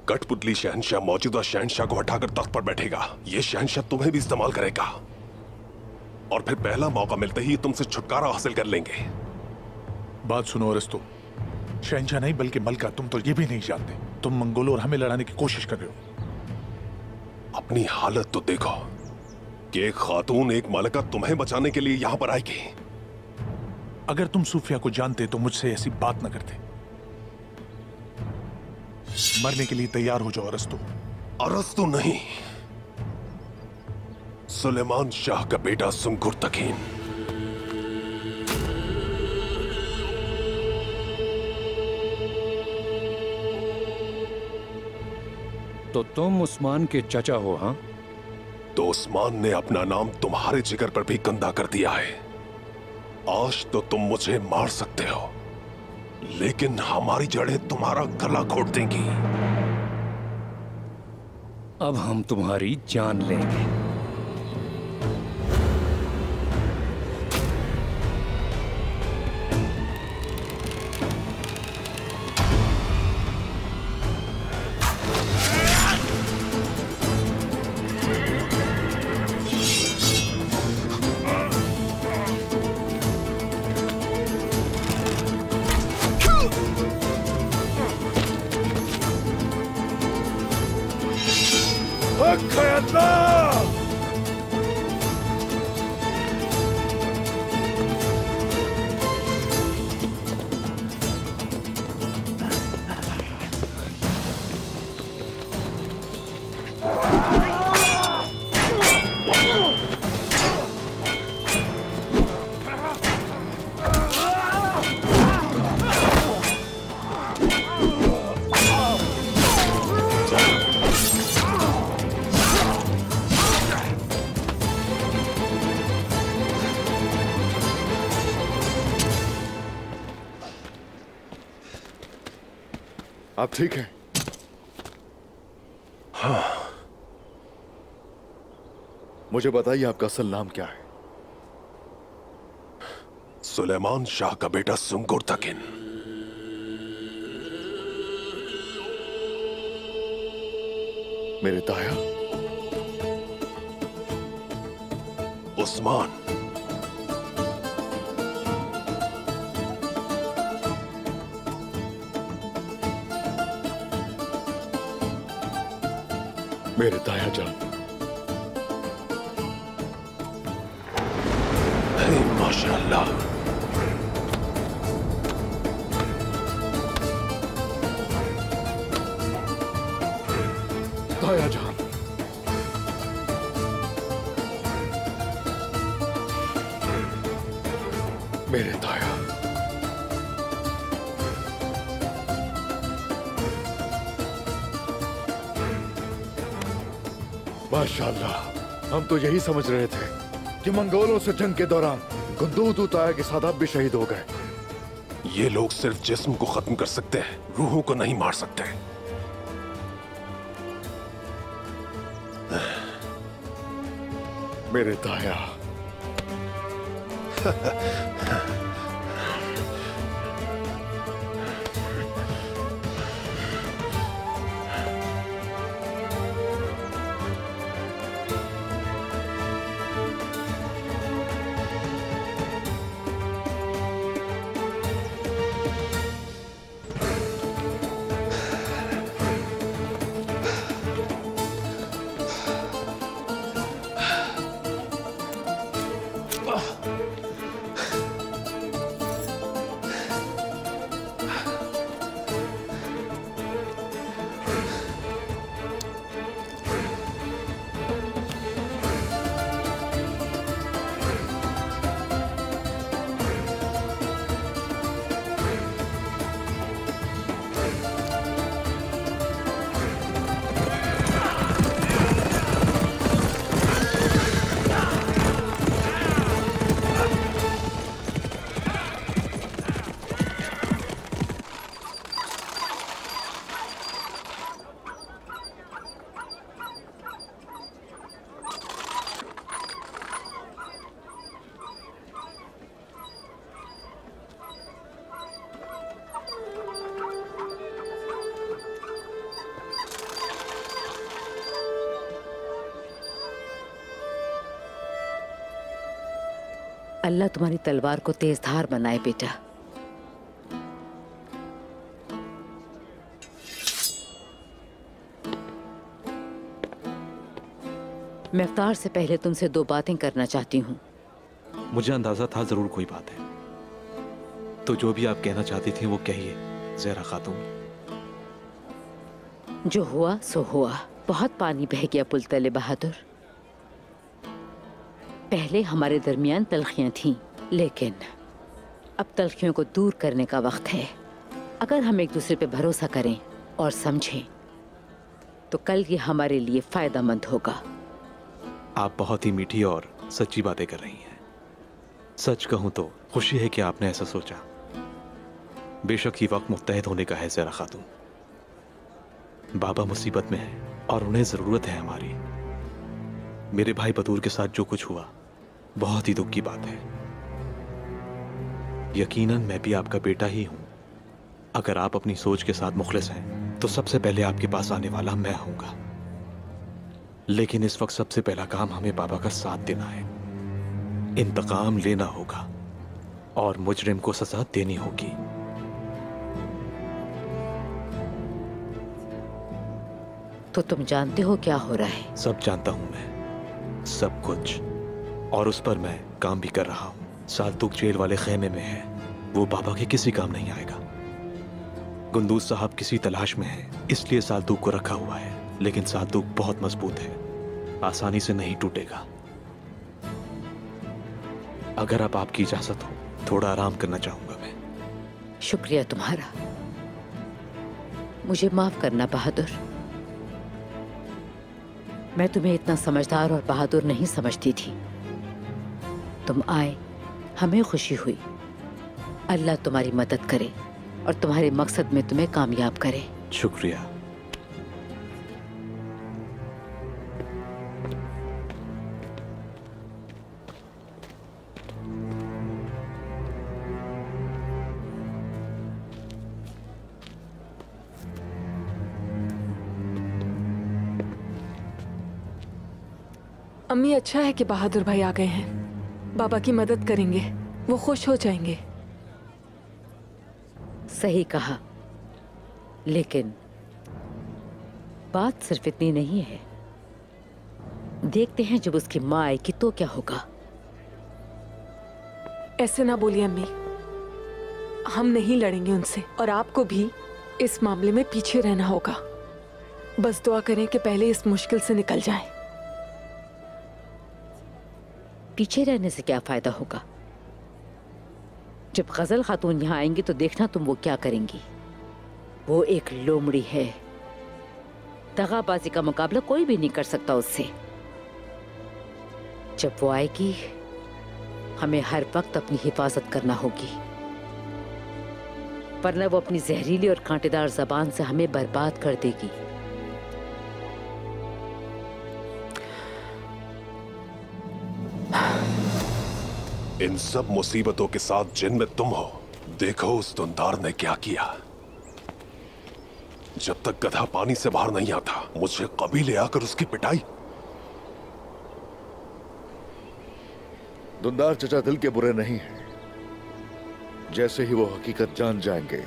कठपुतली शहंशाह मौजूदा शहंशाह को हटाकर तख्त पर बैठेगा। ये शहंशाह तुम्हें भी इस्तेमाल करेगा और फिर पहला मौका मिलते ही तुमसे छुटकारा हासिल कर लेंगे। बात सुनो अरस्तु, शहंशाह नहीं बल्कि मलका, तुम तो ये भी नहीं जानते। तुम मंगोलों और हमें लड़ाने की कोशिश कर रहे हो। अपनी हालत तो देखो कि एक खातून, एक मलका तुम्हें बचाने के लिए यहां पर आएगी। अगर तुम सूफिया को जानते तो मुझसे ऐसी बात न करते। मरने के लिए तैयार हो जाओ अरस्तु। अरस्तु नहीं, सुलेमान शाह का बेटा सुंगुर तकीन। तो तुम उस्मान के चचा हो? हाँ, तो उस्मान ने अपना नाम तुम्हारे जिगर पर भी गंदा कर दिया है। आज तो तुम मुझे मार सकते हो, लेकिन हमारी जड़ें तुम्हारा गला घोट देंगी। अब हम तुम्हारी जान लेंगे। आप ठीक हैं? हाँ। मुझे बताइए आपका असल नाम क्या है? सुलेमान शाह का बेटा सुंगुर तकीन। मेरे ताया? उस्मान। मेरे ताया जान। माशाअल्लाह। ताया जान। मेरे ताया। माशाअल्लाह, हम तो यही समझ रहे थे कि मंगोलों से जंग के दौरान गुंदूदू ताया के साथ आप भी शहीद हो गए। ये लोग सिर्फ जिस्म को खत्म कर सकते हैं, रूहों को नहीं मार सकते। मेरे ताया। अल्लाह तुम्हारी तलवार को तेज धार बनाए बेटा। मैं इफ्तार से पहले तुमसे 2 बातें करना चाहती हूँ। मुझे अंदाजा था जरूर कोई बात है, तो जो भी आप कहना चाहती थी वो कहिए ज़हरा खातून। जो हुआ सो हुआ। बहुत पानी बह गया पुलतले बहादुर। पहले हमारे दरमियान तलखियां थीं, लेकिन अब तलखियों को दूर करने का वक्त है। अगर हम एक दूसरे पे भरोसा करें और समझें तो कल ये हमारे लिए फायदेमंद होगा। आप बहुत ही मीठी और सच्ची बातें कर रही हैं। सच कहूं तो खुशी है कि आपने ऐसा सोचा। बेशक ही वक्त मुत्तहद होने का है ज़हरा खातून। बाबा मुसीबत में है और उन्हें ज़रूरत है हमारी। मेरे भाई बतूर के साथ जो कुछ हुआ बहुत ही दुख की बात है। यकीनन मैं भी आपका बेटा ही हूं। अगर आप अपनी सोच के साथ मुखलिस हैं तो सबसे पहले आपके पास आने वाला मैं होऊंगा। लेकिन इस वक्त सबसे पहला काम हमें बाबा का साथ देना है। इंतकाम लेना होगा और मुजरिम को सजा देनी होगी। तो तुम जानते हो क्या हो रहा है? सब जानता हूं मैं, सब कुछ। और उस पर मैं काम भी कर रहा हूं। साल्तुक जेल वाले खेमे में है। वो बाबा के किसी काम नहीं आएगा। गुंदूज साहब किसी तलाश में है, इसलिए साल्तुक को रखा हुआ है। लेकिन साल्तुक बहुत मजबूत है, आसानी से नहीं टूटेगा। अगर अब आपकी इजाजत हो, थोड़ा आराम करना चाहूंगा मैं। शुक्रिया तुम्हारा। मुझे माफ करना बहादुर। मैं तुम्हें इतना समझदार और बहादुर नहीं समझती थी। तुम आए, हमें खुशी हुई। अल्लाह तुम्हारी मदद करे और तुम्हारे मकसद में तुम्हें कामयाब करे। शुक्रिया। अम्मी, अच्छा है कि बहादुर भाई आ गए हैं। बाबा की मदद करेंगे, वो खुश हो जाएंगे। सही कहा, लेकिन बात सिर्फ इतनी नहीं है। देखते हैं जब उसकी माँ आएगी तो क्या होगा। ऐसे ना बोलिए अम्मी, हम नहीं लड़ेंगे उनसे और आपको भी इस मामले में पीछे रहना होगा। बस दुआ करें कि पहले इस मुश्किल से निकल जाएं। पीछे रहने से क्या फायदा होगा? जब गजल खातून यहाँ आएंगी तो देखना तुम वो क्या करेंगी। वो एक लोमड़ी है, दगाबाजी का मुकाबला कोई भी नहीं कर सकता उससे। जब वो आएगी हमें हर वक्त अपनी हिफाजत करना होगी, वरना वो अपनी जहरीली और कांटेदार जबान से हमें बर्बाद कर देगी। इन सब मुसीबतों के साथ जिनमें तुम हो, देखो उस धुंधार ने क्या किया। जब तक गधा पानी से बाहर नहीं आता, मुझे कबीले आकर उसकी पिटाई। धुंधार चचा दिल के बुरे नहीं हैं। जैसे ही वो हकीकत जान जाएंगे,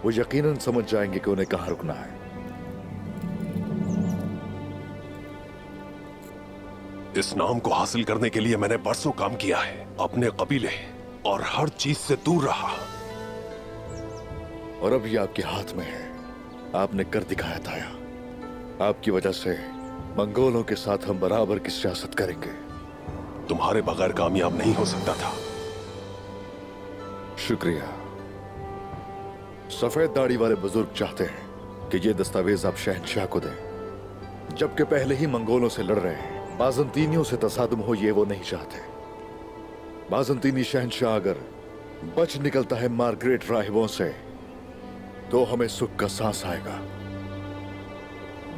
वो यकीनन समझ जाएंगे कि उन्हें कहां रुकना है। इस नाम को हासिल करने के लिए मैंने बरसों काम किया है, अपने कबीले और हर चीज से दूर रहा। और अब ये आपके हाथ में है। आपने कर दिखाया ताया। आपकी वजह से मंगोलों के साथ हम बराबर की सियासत करेंगे। तुम्हारे बगैर कामयाब नहीं हो सकता था। शुक्रिया। सफेद दाढ़ी वाले बुजुर्ग चाहते हैं कि ये दस्तावेज आप शहंशाह को दें, जबकि पहले ही मंगोलों से लड़ रहे हैं। बाजंतीनियों से तसादुम हो ये वो नहीं चाहते। बाजंतीनी शहंशाह अगर बच निकलता है मार्गरेट राहिबों से तो हमें सुख का सांस आएगा।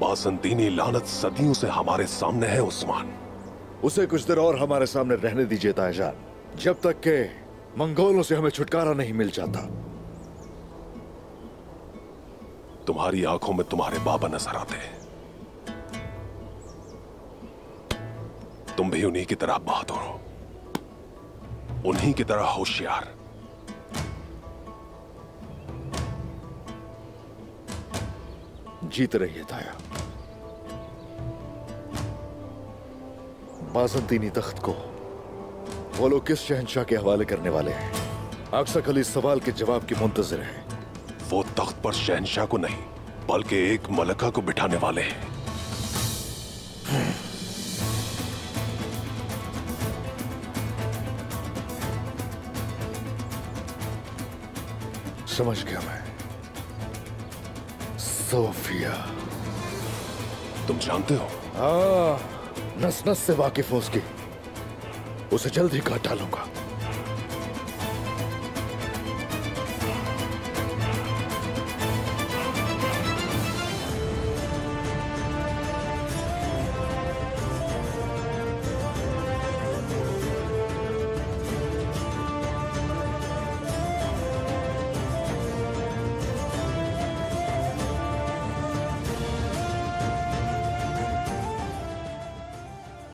बाजंतीनी लानत सदियों से हमारे सामने है उस्मान। उसे कुछ देर और हमारे सामने रहने दीजिए ताईजान, जब तक के मंगोलों से हमें छुटकारा नहीं मिल जाता। तुम्हारी आंखों में तुम्हारे बाबा नजर आते हैं। तुम भी उन्हीं की तरह बहादुर हो। उन्हीं की तरह होशियार। जीत रही है ताया। बाज़ंतीनी तख्त को वो लोग किस शहंशाह के हवाले करने वाले हैं? अक्सर अली इस सवाल के जवाब की मुंतजिर है। वो तख्त पर शहंशाह को नहीं बल्कि एक मलका को बिठाने वाले हैं। समझ गया मैं। सोफिया। तुम जानते हो? नस नस से वाकिफ हूं उसकी। उसे जल्द ही काट डालूंगा।